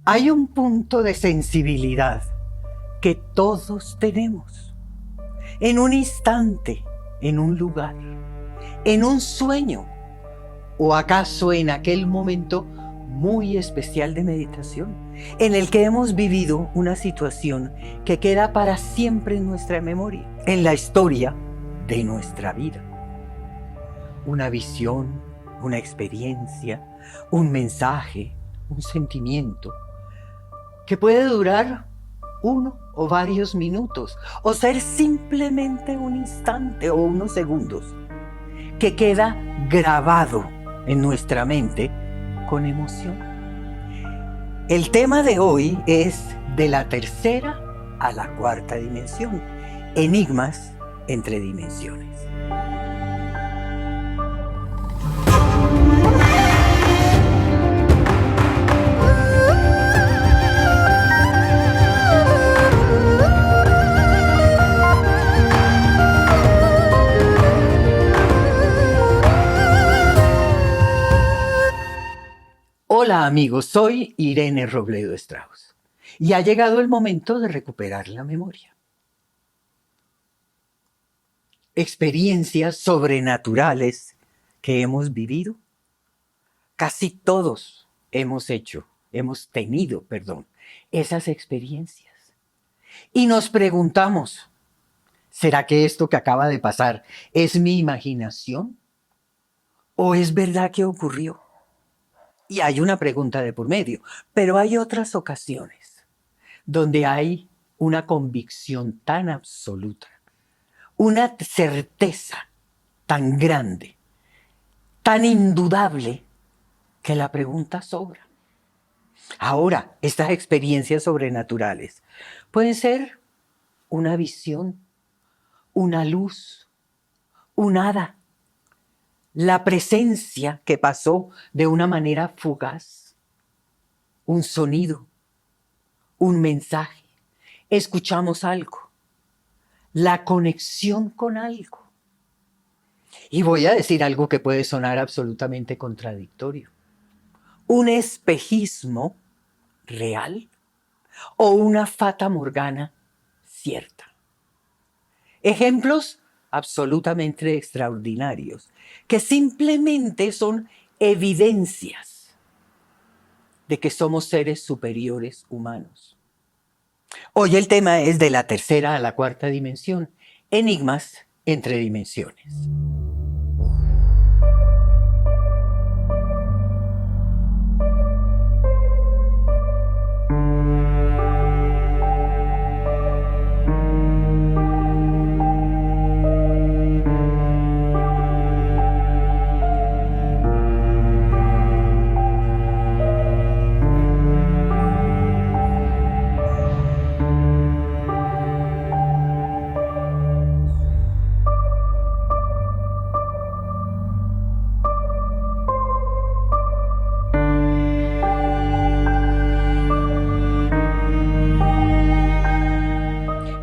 Hay un punto de sensibilidad que todos tenemos. En un instante, en un lugar, en un sueño, o acaso en aquel momento muy especial de meditación, en el que hemos vivido una situación que queda para siempre en nuestra memoria, en la historia de nuestra vida. Una visión, una experiencia, un mensaje, un sentimiento, que puede durar uno o varios minutos, o ser simplemente un instante o unos segundos, que queda grabado en nuestra mente con emoción. El tema de hoy es de la tercera a la cuarta dimensión, enigmas entre dimensiones. Hola amigos, soy Irene Robledo Strauss y ha llegado el momento de recuperar la memoria. Experiencias sobrenaturales que hemos vivido, casi todos hemos tenido, esas experiencias. Y nos preguntamos, ¿será que esto que acaba de pasar es mi imaginación? ¿O es verdad que ocurrió? Y hay una pregunta de por medio, pero hay otras ocasiones donde hay una convicción tan absoluta, una certeza tan grande, tan indudable, que la pregunta sobra. Ahora, estas experiencias sobrenaturales pueden ser una visión, una luz, un hada, la presencia que pasó de una manera fugaz, un sonido, un mensaje, escuchamos algo, la conexión con algo. Y voy a decir algo que puede sonar absolutamente contradictorio. Un espejismo real o una fata morgana cierta. Ejemplos absolutamente extraordinarios que simplemente son evidencias de que somos seres superiores humanos. Hoy el tema es de la tercera a la cuarta dimensión, enigmas entre dimensiones.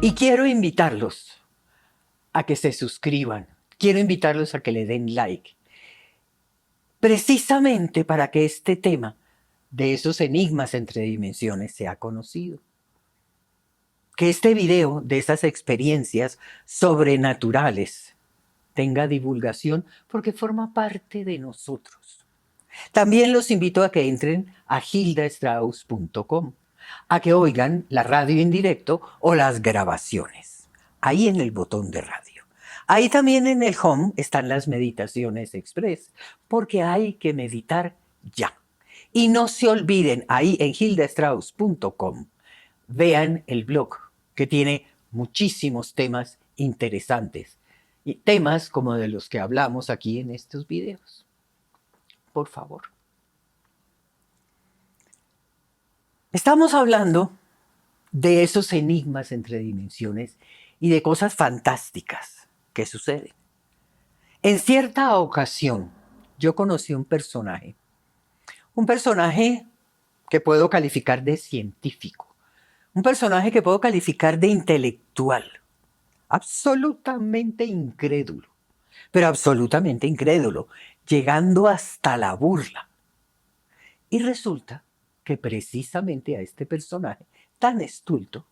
Y quiero invitarlos a que se suscriban, quiero invitarlos a que le den like, precisamente para que este tema de esos enigmas entre dimensiones sea conocido. Que este video de esas experiencias sobrenaturales tenga divulgación porque forma parte de nosotros. También los invito a que entren a hildastrauss.com, a que oigan la radio en directo o las grabaciones, ahí en el botón de radio. Ahí también en el home están las meditaciones express, porque hay que meditar ya. Y no se olviden, ahí en hildastrauss.com, vean el blog, que tiene muchísimos temas interesantes, y temas como de los que hablamos aquí en estos videos. Por favor. Estamos hablando de esos enigmas entre dimensiones y de cosas fantásticas que suceden. En cierta ocasión, yo conocí un personaje que puedo calificar de científico, un personaje que puedo calificar de intelectual, absolutamente incrédulo, pero absolutamente incrédulo, llegando hasta la burla. Y resulta que precisamente a este personaje tan estulto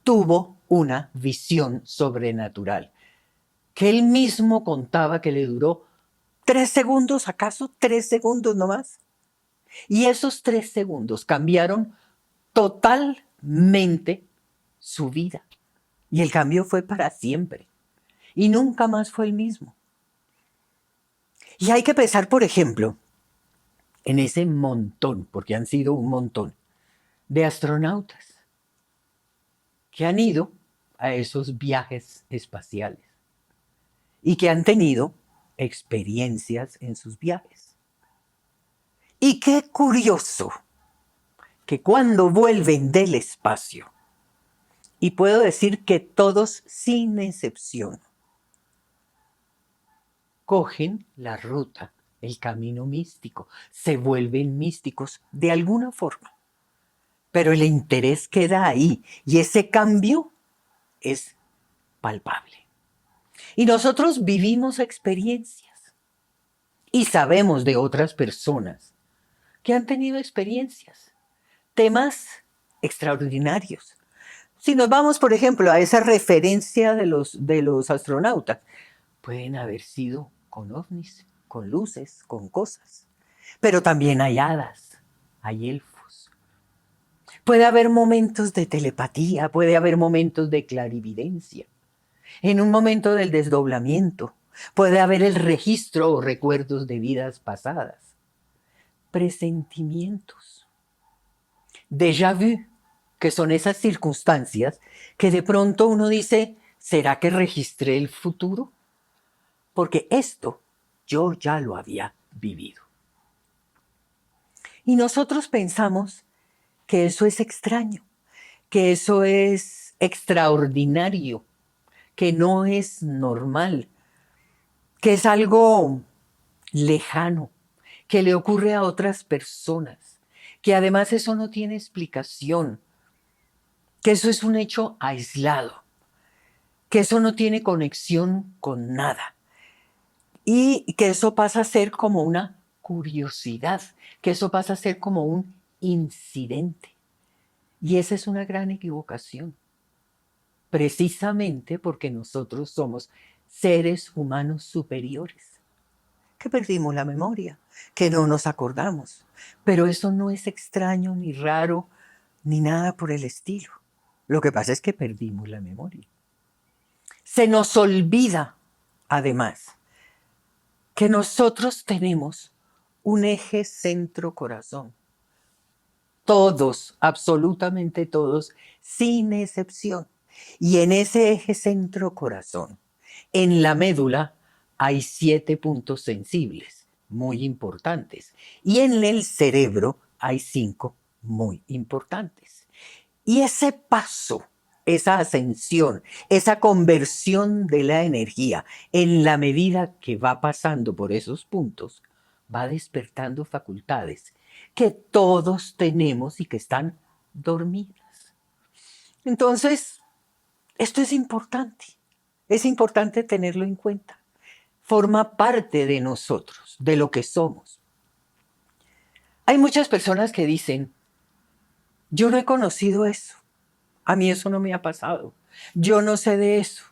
tuvo una visión sobrenatural, que él mismo contaba que le duró 3 segundos, ¿acaso 3 segundos nomás? Y esos 3 segundos cambiaron totalmente su vida. Y el cambio fue para siempre. Y nunca más fue el mismo. Y hay que pensar, por ejemplo, en ese montón, porque han sido un montón, de astronautas que han ido a esos viajes espaciales y que han tenido experiencias en sus viajes. Y qué curioso que cuando vuelven del espacio, y puedo decir que todos sin excepción, cogen la ruta, el camino místico, se vuelven místicos de alguna forma. Pero el interés queda ahí y ese cambio es palpable. Y nosotros vivimos experiencias y sabemos de otras personas que han tenido experiencias, temas extraordinarios. Si nos vamos, por ejemplo, a esa referencia de los astronautas, pueden haber sido con ovnis, con luces, con cosas. Pero también hay hadas, hay elfos. Puede haber momentos de telepatía, puede haber momentos de clarividencia. En un momento del desdoblamiento, puede haber el registro o recuerdos de vidas pasadas. Presentimientos. Déjà vu, que son esas circunstancias que de pronto uno dice, ¿será que registré el futuro? Porque esto yo ya lo había vivido. Y nosotros pensamos que eso es extraño, que eso es extraordinario, que no es normal, que es algo lejano, que le ocurre a otras personas, que además eso no tiene explicación, que eso es un hecho aislado, que eso no tiene conexión con nada y que eso pasa a ser como una curiosidad, que eso pasa a ser como un incidente. Y esa es una gran equivocación, precisamente porque nosotros somos seres humanos superiores, que perdimos la memoria, que no nos acordamos. Pero eso no es extraño, ni raro, ni nada por el estilo. Lo que pasa es que perdimos la memoria. Se nos olvida, además, que nosotros tenemos un eje centro-corazón. Todos, absolutamente todos, sin excepción. Y en ese eje centro-corazón, en la médula, hay 7 puntos sensibles, muy importantes. Y en el cerebro hay 5 muy importantes. Y ese paso, esa ascensión, esa conversión de la energía, en la medida que va pasando por esos puntos, va despertando facultades que todos tenemos y que están dormidas. Entonces, esto es importante tenerlo en cuenta. Forma parte de nosotros, de lo que somos. Hay muchas personas que dicen, yo no he conocido eso, a mí eso no me ha pasado, yo no sé de eso.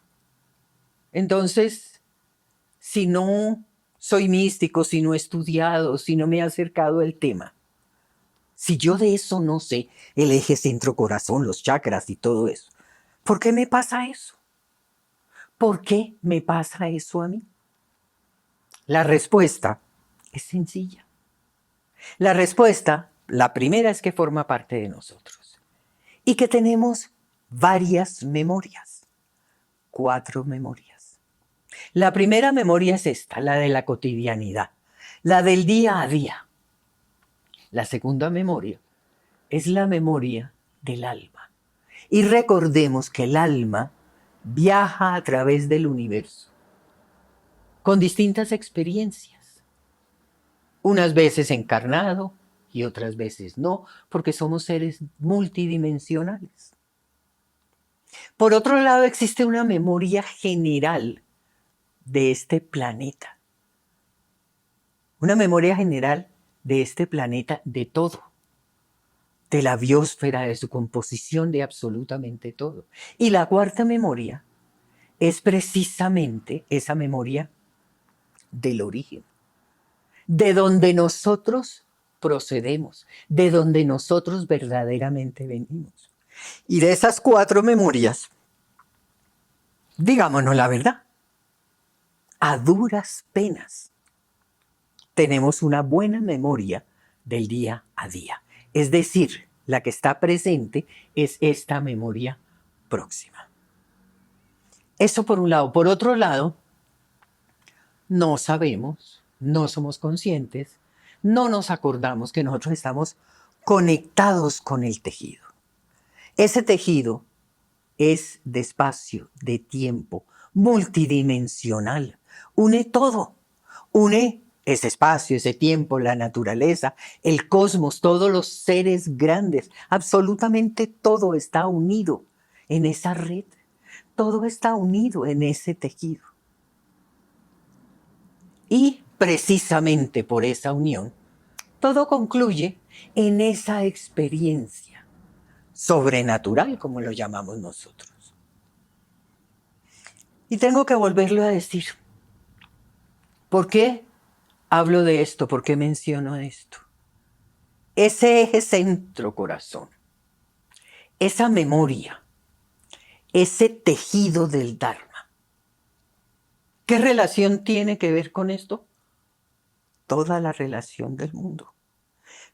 Entonces, si no soy místico, si no he estudiado, si no me he acercado al tema, si yo de eso no sé, el eje centro-corazón, los chakras y todo eso, ¿por qué me pasa eso? ¿Por qué me pasa eso a mí? La respuesta es sencilla. La respuesta, la primera, es que forma parte de nosotros y que tenemos varias memorias, 4 memorias. La primera memoria es esta, la de la cotidianidad, la del día a día. La segunda memoria es la memoria del alma. Y recordemos que el alma viaja a través del universo con distintas experiencias. Unas veces encarnado y otras veces no, porque somos seres multidimensionales. Por otro lado, existe una memoria general de este planeta. Una memoria general de este planeta, de todo. de la biosfera, de su composición, de absolutamente todo. Y la cuarta memoria es precisamente esa memoria del origen, de donde nosotros procedemos, de donde nosotros verdaderamente venimos. Y de esas cuatro memorias, digámonos la verdad, a duras penas tenemos una buena memoria del día a día. Es decir, la que está presente es esta memoria próxima. Eso por un lado. Por otro lado, no sabemos, no somos conscientes, no nos acordamos que nosotros estamos conectados con el tejido. Ese tejido es de espacio, de tiempo, multidimensional. Une todo. Une ese espacio, ese tiempo, la naturaleza, el cosmos, todos los seres grandes. Absolutamente todo está unido en esa red. Todo está unido en ese tejido. Y precisamente por esa unión, todo concluye en esa experiencia sobrenatural, como lo llamamos nosotros. Y tengo que volverlo a decir. ¿Por qué hablo de esto? ¿Por qué menciono esto? Ese eje centro-corazón, esa memoria, ese tejido del Dharma. ¿Qué relación tiene que ver con esto? Toda la relación del mundo.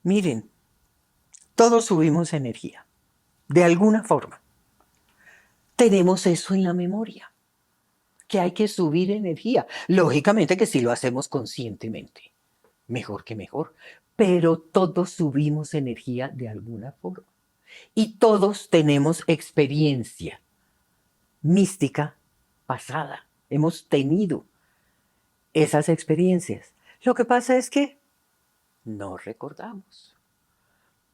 Miren, todos subimos energía, de alguna forma. Tenemos eso en la memoria, que hay que subir energía. Lógicamente que si lo hacemos conscientemente, mejor que mejor. Pero todos subimos energía de alguna forma. Y todos tenemos experiencia mística pasada. Hemos tenido esas experiencias. Lo que pasa es que no recordamos.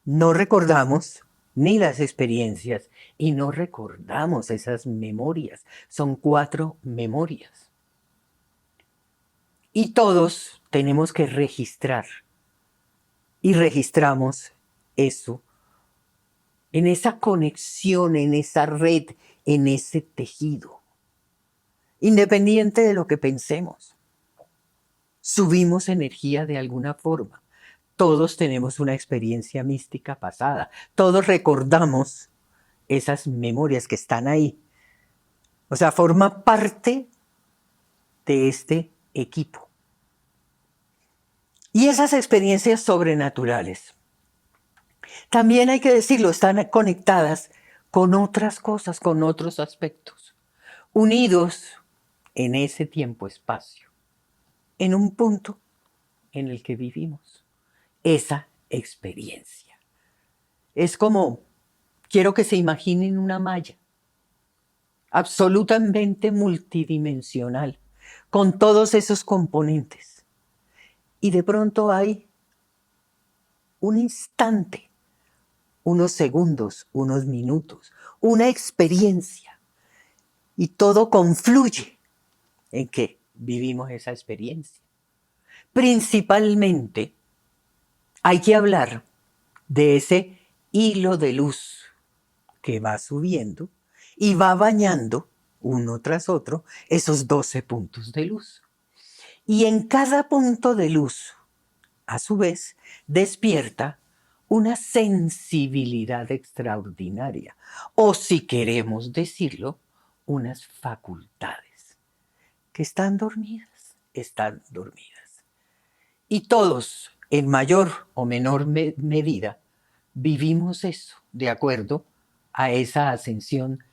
No recordamos ni las experiencias y no recordamos esas memorias. Son 4 memorias. Y todos tenemos que registrar. Y registramos eso en esa conexión, en esa red, en ese tejido. Independiente de lo que pensemos. Subimos energía de alguna forma. Todos tenemos una experiencia mística pasada. Todos recordamos esas memorias que están ahí. O sea, forma parte de este equipo. Y esas experiencias sobrenaturales, también hay que decirlo, están conectadas con otras cosas, con otros aspectos, unidos en ese tiempo-espacio, en un punto en el que vivimos esa experiencia. Es como, quiero que se imaginen una malla absolutamente multidimensional, con todos esos componentes. Y de pronto hay un instante, unos segundos, unos minutos, una experiencia. Y todo confluye en que vivimos esa experiencia. Principalmente hay que hablar de ese hilo de luz que va subiendo y va bañando uno tras otro esos 12 puntos de luz. Y en cada punto de luz, a su vez, despierta una sensibilidad extraordinaria, o si queremos decirlo, unas facultades que están dormidas, Y todos, en mayor o menor medida, vivimos eso de acuerdo a esa ascensión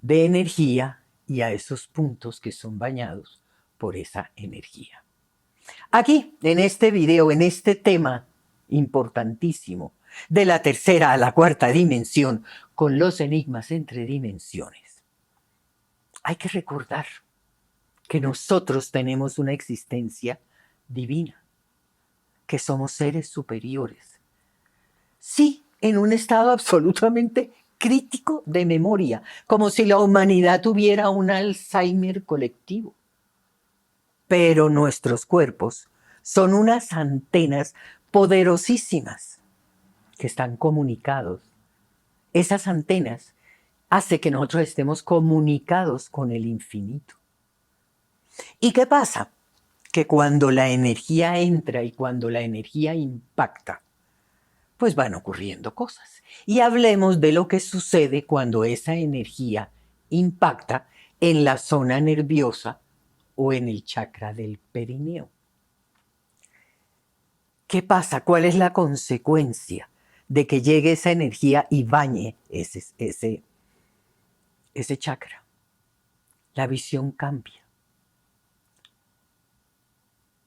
de energía y a esos puntos que son bañados por esa energía. Aquí, en este video, en este tema importantísimo, de la tercera a la cuarta dimensión, con los enigmas entre dimensiones, hay que recordar que nosotros tenemos una existencia divina, que somos seres superiores. Sí, en un estado absolutamente crítico de memoria, como si la humanidad tuviera un Alzheimer colectivo. Pero nuestros cuerpos son unas antenas poderosísimas que están comunicados. Esas antenas hacen que nosotros estemos comunicados con el infinito. ¿Y qué pasa? Que cuando la energía entra y cuando la energía impacta, pues van ocurriendo cosas. Y hablemos de lo que sucede cuando esa energía impacta en la zona nerviosa o en el chakra del perineo. ¿Qué pasa? ¿Cuál es la consecuencia de que llegue esa energía y bañe ese chakra? La visión cambia.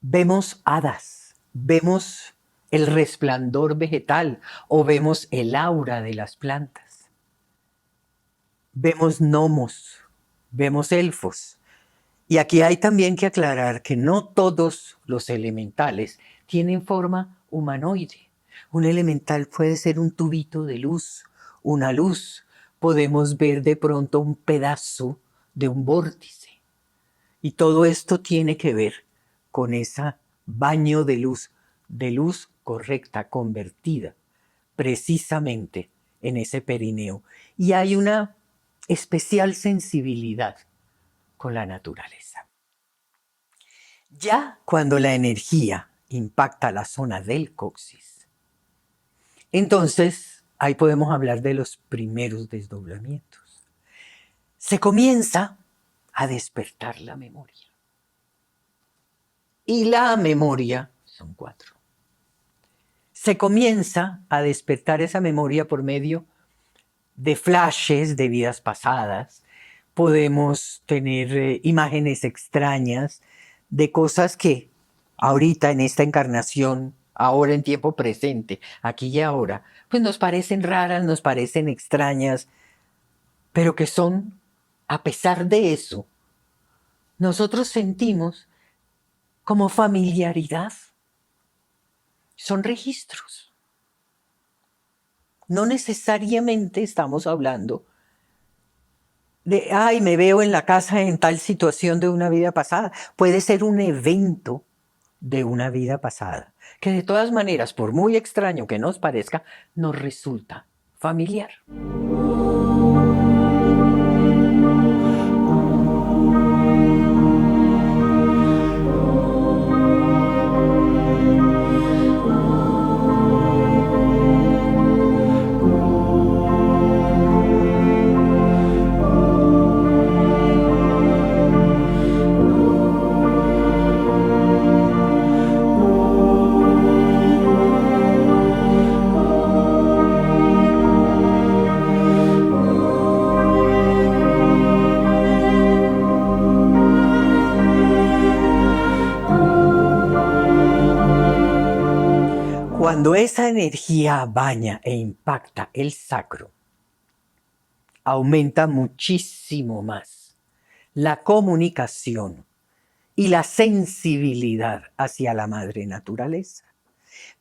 Vemos hadas, vemos el resplandor vegetal o vemos el aura de las plantas. Vemos gnomos, vemos elfos. Y aquí hay también que aclarar que no todos los elementales tienen forma humanoide. Un elemental puede ser un tubito de luz, una luz. Podemos ver de pronto un pedazo de un vórtice. Y todo esto tiene que ver con ese baño de luz correcta, convertida, precisamente en ese perineo. Y hay una especial sensibilidad con la naturaleza. Ya cuando la energía impacta la zona del coxis, entonces ahí podemos hablar de los primeros desdoblamientos. Se comienza a despertar la memoria. Y la memoria son 4. Se comienza a despertar esa memoria por medio de flashes de vidas pasadas. Podemos tener imágenes extrañas de cosas que ahorita en esta encarnación, ahora en tiempo presente, aquí y ahora, pues nos parecen raras, nos parecen extrañas, pero que son, a pesar de eso, nosotros sentimos como familiaridad. Son registros. No necesariamente estamos hablando de, ay, me veo en la casa en tal situación de una vida pasada. Puede ser un evento de una vida pasada, que de todas maneras, por muy extraño que nos parezca, nos resulta familiar. Cuando esa energía baña e impacta el sacro, aumenta muchísimo más la comunicación y la sensibilidad hacia la madre naturaleza.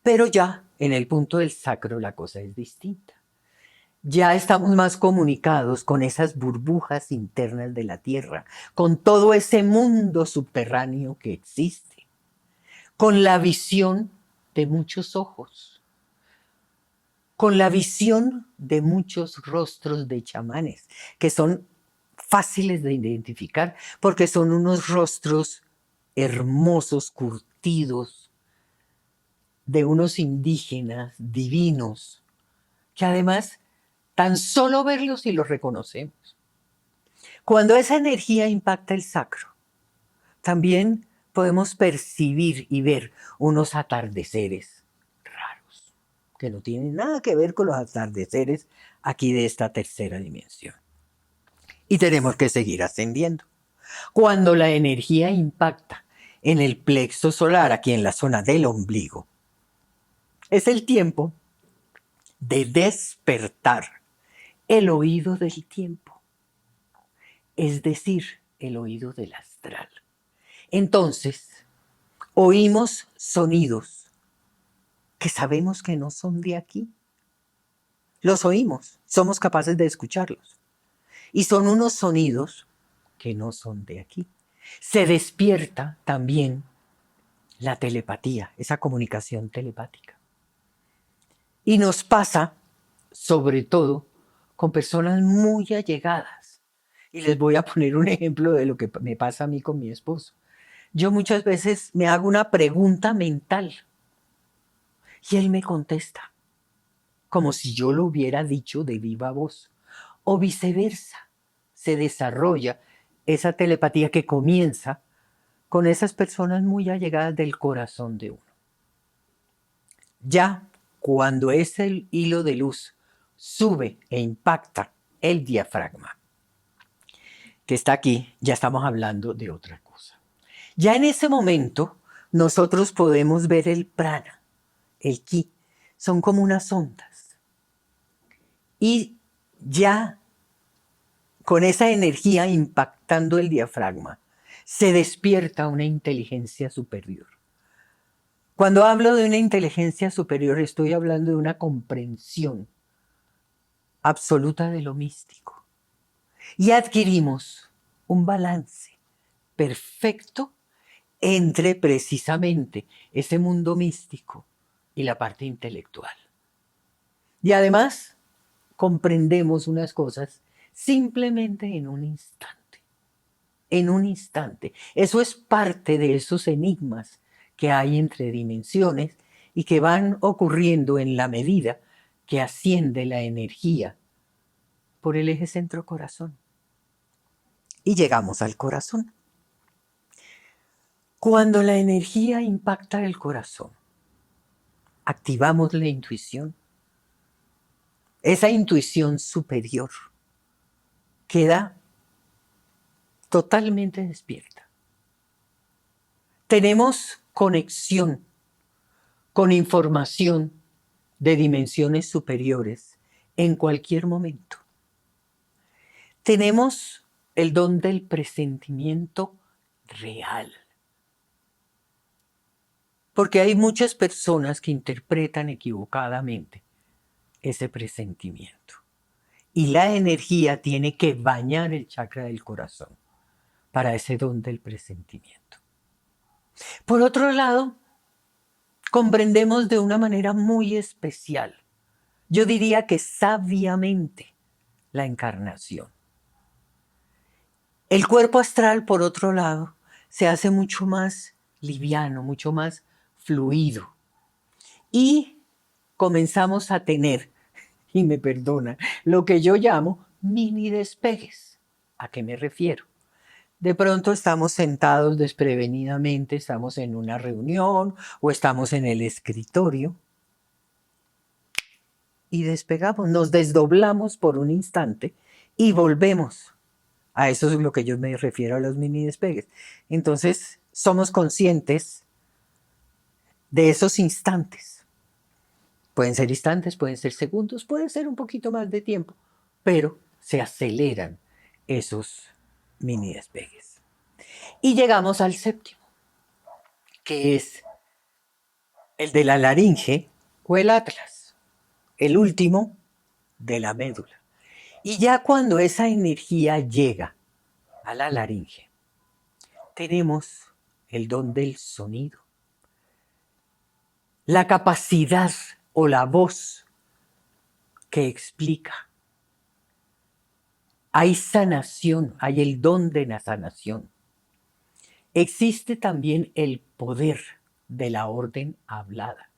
Pero ya en el punto del sacro la cosa es distinta. Ya estamos más comunicados con esas burbujas internas de la tierra, con todo ese mundo subterráneo que existe, con la visión de muchos ojos, con la visión de muchos rostros de chamanes, que son fáciles de identificar porque son unos rostros hermosos, curtidos, de unos indígenas divinos, que además tan solo verlos y los reconocemos. Cuando esa energía impacta el sacro, también podemos percibir y ver unos atardeceres raros, que no tienen nada que ver con los atardeceres aquí de esta tercera dimensión. Y tenemos que seguir ascendiendo. Cuando la energía impacta en el plexo solar, aquí en la zona del ombligo, es el tiempo de despertar el oído del tiempo, es decir, el oído del astral. Entonces, oímos sonidos que sabemos que no son de aquí. Los oímos, somos capaces de escucharlos. Y son unos sonidos que no son de aquí. Se despierta también la telepatía, esa comunicación telepática. Y nos pasa, sobre todo, con personas muy allegadas. Y les voy a poner un ejemplo de lo que me pasa a mí con mi esposo. Yo muchas veces me hago una pregunta mental y él me contesta, como si yo lo hubiera dicho de viva voz. O viceversa, se desarrolla esa telepatía que comienza con esas personas muy allegadas del corazón de uno. Ya cuando ese hilo de luz sube e impacta el diafragma, que está aquí, ya estamos hablando de otra cosa. Ya en ese momento, nosotros podemos ver el prana, el ki, son como unas ondas. Y ya con esa energía impactando el diafragma, se despierta una inteligencia superior. Cuando hablo de una inteligencia superior, estoy hablando de una comprensión absoluta de lo místico. Y adquirimos un balance perfecto entre precisamente ese mundo místico y la parte intelectual. Y además comprendemos unas cosas simplemente en un instante. En un instante. Eso es parte de esos enigmas que hay entre dimensiones y que van ocurriendo en la medida que asciende la energía por el eje centro-corazón. Y llegamos al corazón. Cuando la energía impacta el corazón, activamos la intuición. Esa intuición superior queda totalmente despierta. Tenemos conexión con información de dimensiones superiores en cualquier momento. Tenemos el don del presentimiento real. Porque hay muchas personas que interpretan equivocadamente ese presentimiento. Y la energía tiene que bañar el chakra del corazón para ese don del presentimiento. Por otro lado, comprendemos de una manera muy especial, yo diría que sabiamente, la encarnación. El cuerpo astral, por otro lado, se hace mucho más liviano, mucho más fluido. Y comenzamos a tener, y me perdona, lo que yo llamo mini despegues. ¿A qué me refiero? De pronto estamos sentados desprevenidamente, estamos en una reunión o estamos en el escritorio y despegamos, nos desdoblamos por un instante y volvemos. A eso es lo que yo me refiero a los mini despegues. Entonces, somos conscientes de esos instantes. Pueden ser instantes, pueden ser segundos, puede ser un poquito más de tiempo, pero se aceleran esos mini despegues. Y llegamos al séptimo, que es el de la laringe o el atlas, el último de la médula. Y ya cuando esa energía llega a la laringe, tenemos el don del sonido, la capacidad o la voz que explica. Hay sanación, hay el don de la sanación. Existe también el poder de la orden hablada,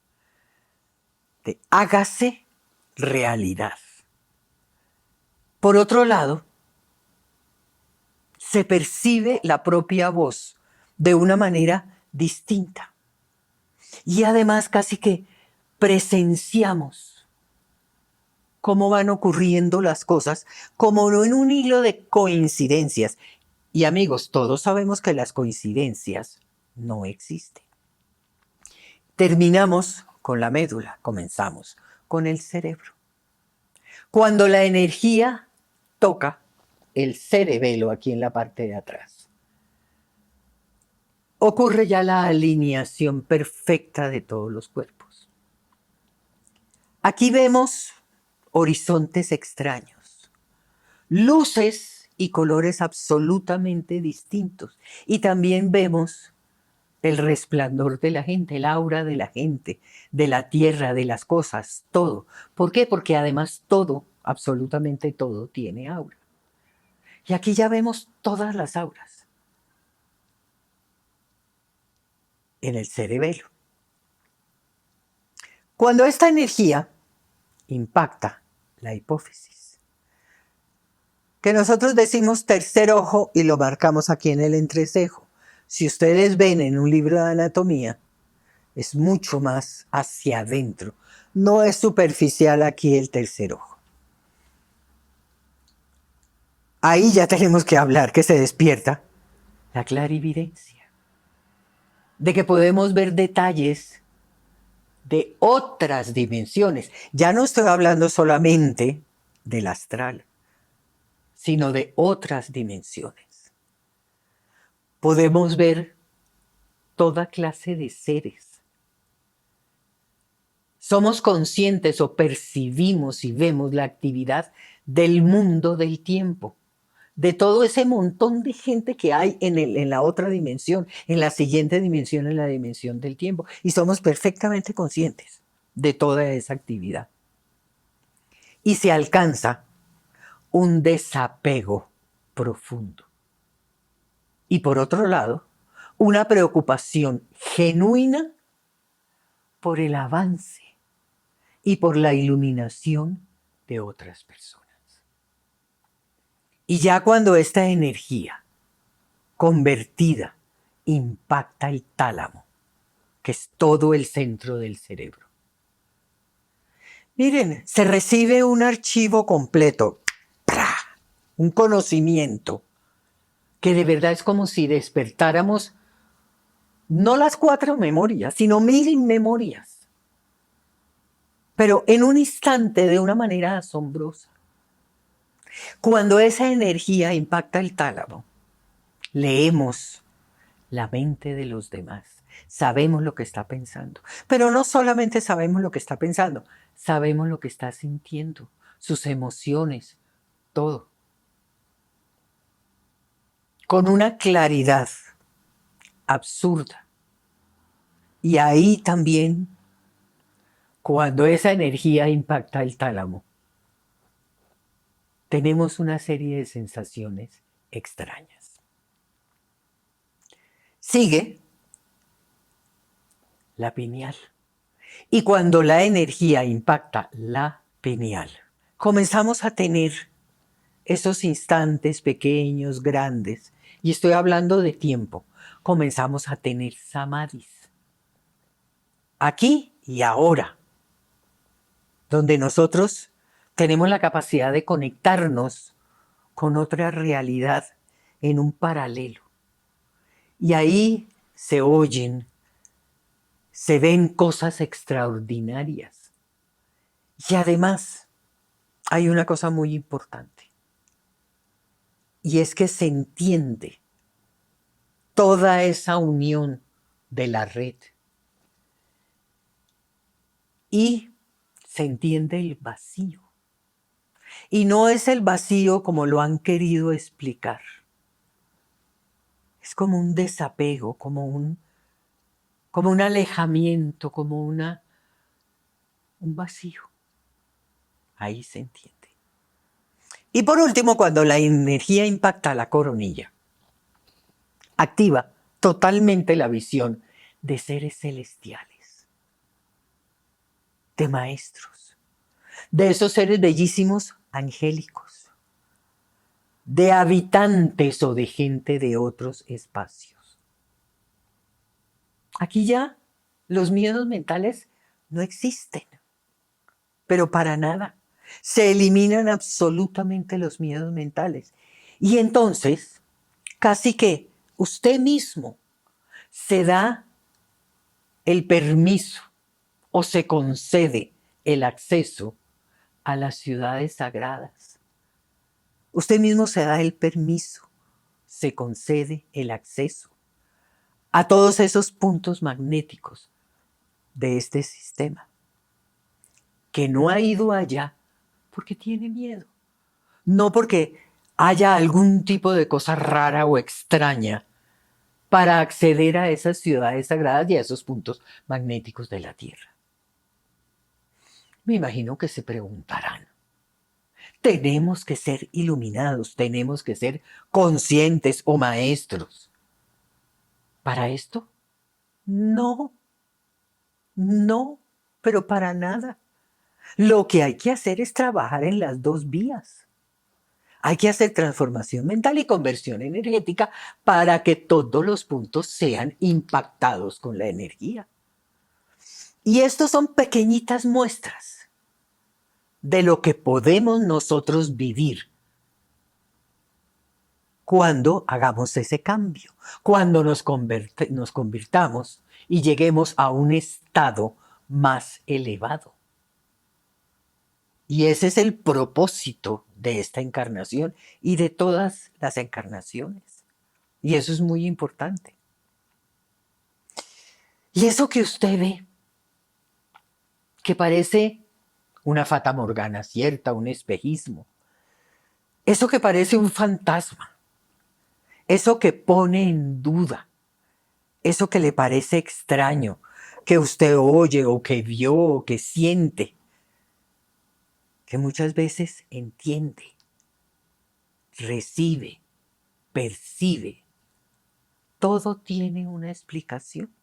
de hágase realidad. Por otro lado, se percibe la propia voz de una manera distinta. Y además casi que presenciamos cómo van ocurriendo las cosas, como no en un hilo de coincidencias. Y amigos, todos sabemos que las coincidencias no existen. Terminamos con la médula, comenzamos con el cerebro. Cuando la energía toca el cerebelo aquí en la parte de atrás, ocurre ya la alineación perfecta de todos los cuerpos. Aquí vemos horizontes extraños, luces y colores absolutamente distintos. Y también vemos el resplandor de la gente, el aura de la gente, de la tierra, de las cosas, todo. ¿Por qué? Porque además todo, absolutamente todo, tiene aura. Y aquí ya vemos todas las auras en el cerebelo. Cuando esta energía impacta la hipófisis, que nosotros decimos tercer ojo y lo marcamos aquí en el entrecejo. Si ustedes ven en un libro de anatomía, es mucho más hacia adentro. No es superficial aquí el tercer ojo. Ahí ya tenemos que hablar que se despierta la clarividencia, de que podemos ver detalles de otras dimensiones. Ya no estoy hablando solamente del astral, sino de otras dimensiones. Podemos ver toda clase de seres. Somos conscientes o percibimos y vemos la actividad del mundo del tiempo, de todo ese montón de gente que hay en la otra dimensión, en la siguiente dimensión, en la dimensión del tiempo. Y somos perfectamente conscientes de toda esa actividad. Y se alcanza un desapego profundo. Y por otro lado, una preocupación genuina por el avance y por la iluminación de otras personas. Y ya cuando esta energía convertida impacta el tálamo, que es todo el centro del cerebro. Miren, se recibe un archivo completo, ¡pra! Un conocimiento, que de verdad es como si despertáramos no las 4 memorias, sino 1000 memorias. Pero en un instante, de una manera asombrosa. Cuando esa energía impacta el tálamo, leemos la mente de los demás. Sabemos lo que está pensando. Pero no solamente sabemos lo que está pensando, sabemos lo que está sintiendo, sus emociones, todo. Con una claridad absurda. Y ahí también, cuando esa energía impacta el tálamo, tenemos una serie de sensaciones extrañas. Sigue la pineal. Y cuando la energía impacta la pineal, comenzamos a tener esos instantes pequeños, grandes, y estoy hablando de tiempo, comenzamos a tener samadhis. Aquí y ahora, donde nosotros tenemos la capacidad de conectarnos con otra realidad en un paralelo. Y ahí se oyen, se ven cosas extraordinarias. Y además hay una cosa muy importante. Y es que se entiende toda esa unión de la red. Y se entiende el vacío. Y no es el vacío como lo han querido explicar. Es como un desapego, como un alejamiento, como un vacío. Ahí se entiende. Y por último, cuando la energía impacta la coronilla, activa totalmente la visión de seres celestiales, de maestros, de esos seres bellísimos angélicos, de habitantes o de gente de otros espacios. Aquí ya los miedos mentales no existen, pero para nada. Se eliminan absolutamente los miedos mentales. Y entonces, casi que usted mismo se da el permiso o se concede el acceso a las ciudades sagradas. Usted mismo se da el permiso, se concede el acceso a todos esos puntos magnéticos de este sistema, que no ha ido allá porque tiene miedo, no porque haya algún tipo de cosa rara o extraña para acceder a esas ciudades sagradas y a esos puntos magnéticos de la Tierra. Me imagino que se preguntarán, tenemos que ser iluminados, tenemos que ser conscientes o maestros. ¿Para esto? No, no, pero para nada. Lo que hay que hacer es trabajar en las dos vías. Hay que hacer transformación mental y conversión energética para que todos los puntos sean impactados con la energía. Y estos son pequeñitas muestras de lo que podemos nosotros vivir cuando hagamos ese cambio, cuando nos convirtamos y lleguemos a un estado más elevado. Y ese es el propósito de esta encarnación y de todas las encarnaciones. Y eso es muy importante. Y eso que usted ve, que parece una fata morgana cierta, un espejismo, eso que parece un fantasma, eso que pone en duda, eso que le parece extraño, que usted oye o que vio o que siente, que muchas veces entiende, recibe, percibe, todo tiene una explicación.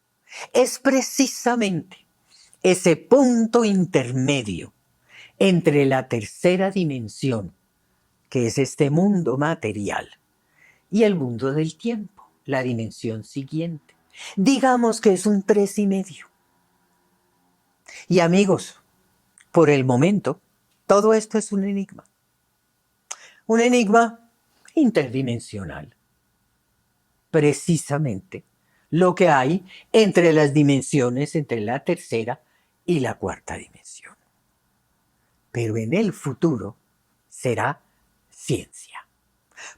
Es precisamente ese punto intermedio entre la tercera dimensión, que es este mundo material, y el mundo del tiempo, la dimensión siguiente. Digamos que es un 3,5. Y amigos, por el momento, todo esto es un enigma. Un enigma interdimensional. Precisamente lo que hay entre las dimensiones, entre la tercera y la cuarta dimensión. Pero en el futuro será ciencia,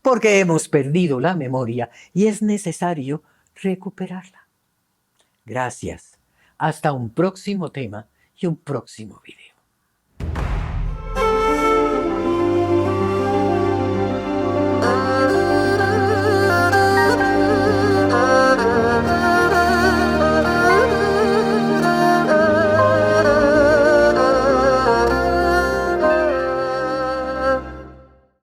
porque hemos perdido la memoria y es necesario recuperarla. Gracias. Hasta un próximo tema y un próximo video.